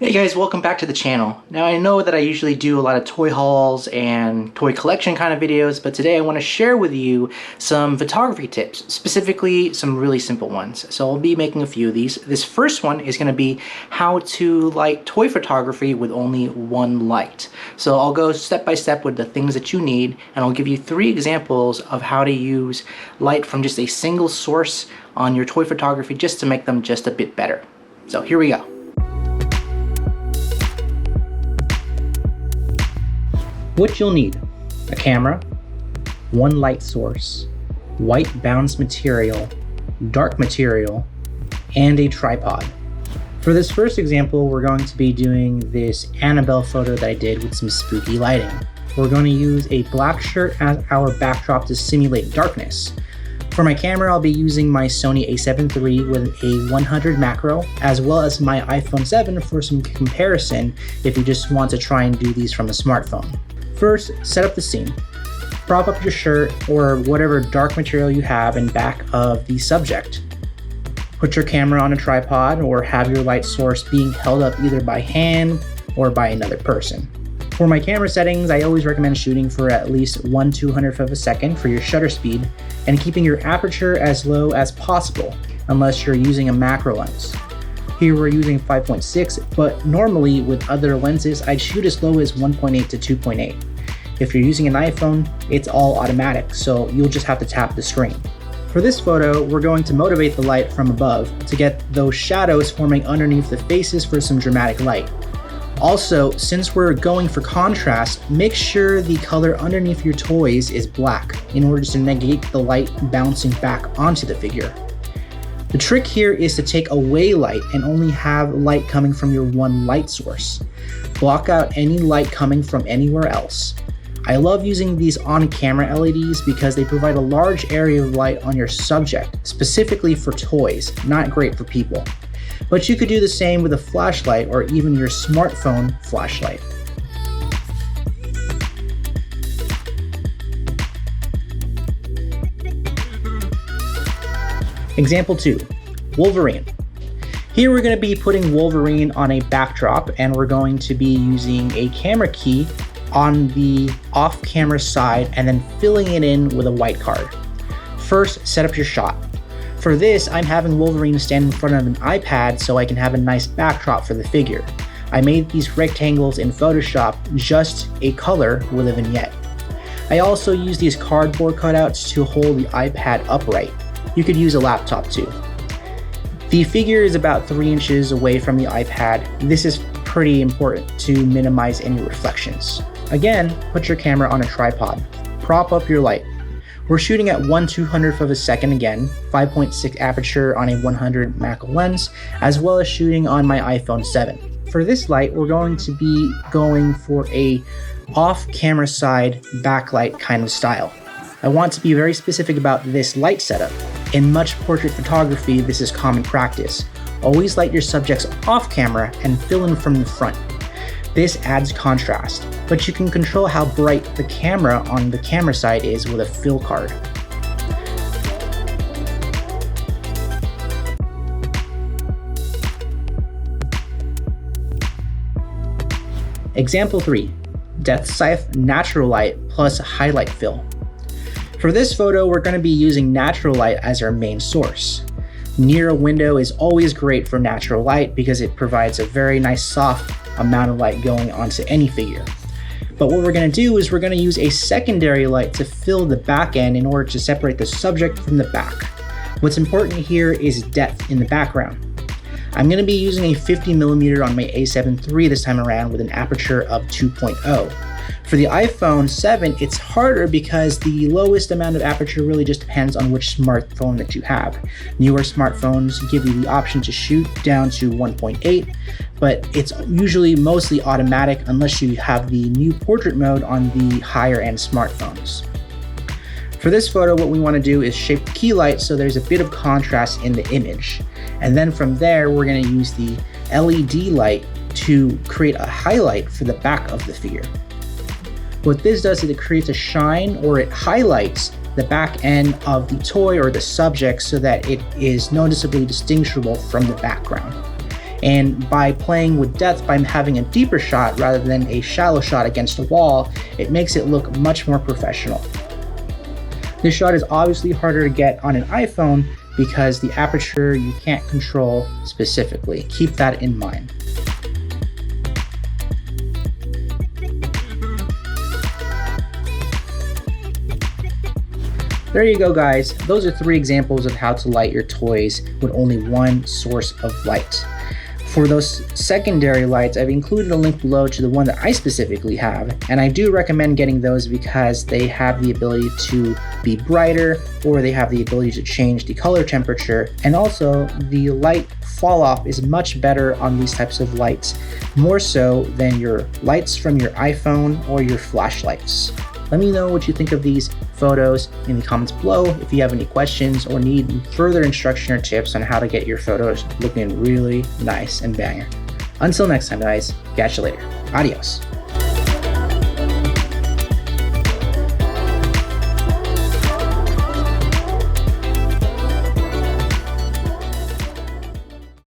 Hey guys, welcome back to the channel. Now I know that I usually do a lot of toy hauls and toy collection kind of videos, but today I want to share with you some photography tips, specifically some really simple ones. So I'll be making a few of these. This first one is going to be how to light toy photography with only one light. So I'll go step by step with the things that you need, and I'll give you 3 examples of how to use light from just a single source on your toy photography just to make them just a bit better. So here we go. What you'll need: a camera, one light source, white bounce material, dark material, and a tripod. For this first example, we're going to be doing this Annabelle photo that I did with some spooky lighting. We're going to use a black shirt as our backdrop to simulate darkness. For my camera, I'll be using my Sony a7 III with a 100 macro, as well as my iPhone 7 for some comparison if you just want to try and do these from a smartphone. First, set up the scene. Prop up your shirt or whatever dark material you have in back of the subject. Put your camera on a tripod or have your light source being held up either by hand or by another person. For my camera settings, I always recommend shooting for at least 1/200th of a second for your shutter speed and keeping your aperture as low as possible unless you're using a macro lens. Here we're using 5.6, but normally with other lenses, I'd shoot as low as 1.8 to 2.8. If you're using an iPhone, it's all automatic, so you'll just have to tap the screen. For this photo, we're going to motivate the light from above to get those shadows forming underneath the faces for some dramatic light. Also, since we're going for contrast, make sure the color underneath your toys is black in order to negate the light bouncing back onto the figure. The trick here is to take away light and only have light coming from your one light source. Block out any light coming from anywhere else. I love using these on-camera LEDs because they provide a large area of light on your subject, specifically for toys, not great for people. But you could do the same with a flashlight or even your smartphone flashlight. Example 2, Wolverine. Here we're going to be putting Wolverine on a backdrop, and we're going to be using a camera key on the off-camera side and then filling it in with a white card. First, set up your shot. For this, I'm having Wolverine stand in front of an iPad so I can have a nice backdrop for the figure. I made these rectangles in Photoshop just a color with a vignette. I also use these cardboard cutouts to hold the iPad upright. You could use a laptop too. The figure is about 3 inches away from the iPad. This is pretty important to minimize any reflections. Again, put your camera on a tripod. Prop up your light. We're shooting at 1/200th of a second again, 5.6 aperture on a 100 macro lens, as well as shooting on my iPhone 7. For this light, we're going to be going for a off-camera side backlight kind of style. I want to be very specific about this light setup. In much portrait photography, this is common practice. Always light your subjects off camera and fill in from the front. This adds contrast, but you can control how bright the camera on the camera side is with a fill card. Example 3, Deathsquad natural light plus highlight fill. For this photo, we're going to be using natural light as our main source. Near a window is always great for natural light because it provides a very nice soft amount of light going onto any figure. But what we're going to do is we're going to use a secondary light to fill the back end in order to separate the subject from the back. What's important here is depth in the background. I'm going to be using a 50mm on my a7 III this time around with an aperture of 2.0. For the iPhone 7, it's harder because the lowest amount of aperture really just depends on which smartphone that you have. Newer smartphones give you the option to shoot down to 1.8, but it's usually mostly automatic unless you have the new portrait mode on the higher end smartphones. For this photo, what we want to do is shape the key light so there's a bit of contrast in the image. And then from there, we're going to use the LED light to create a highlight for the back of the figure. What this does is it creates a shine, or it highlights the back end of the toy or the subject so that it is noticeably distinguishable from the background. And by playing with depth, by having a deeper shot rather than a shallow shot against a wall, it makes it look much more professional. This shot is obviously harder to get on an iPhone because the aperture you can't control specifically. Keep that in mind. There you go, guys. Those are 3 examples of how to light your toys with only one source of light. For those secondary lights, I've included a link below to the one that I specifically have, and I do recommend getting those because they have the ability to be brighter, or they have the ability to change the color temperature, and also the light fall off is much better on these types of lights, more so than your lights from your iPhone or your flashlights. Let me know what you think of these photos in the comments below if you have any questions or need further instruction or tips on how to get your photos looking really nice and banger. Until next time, guys, catch you later. Adios.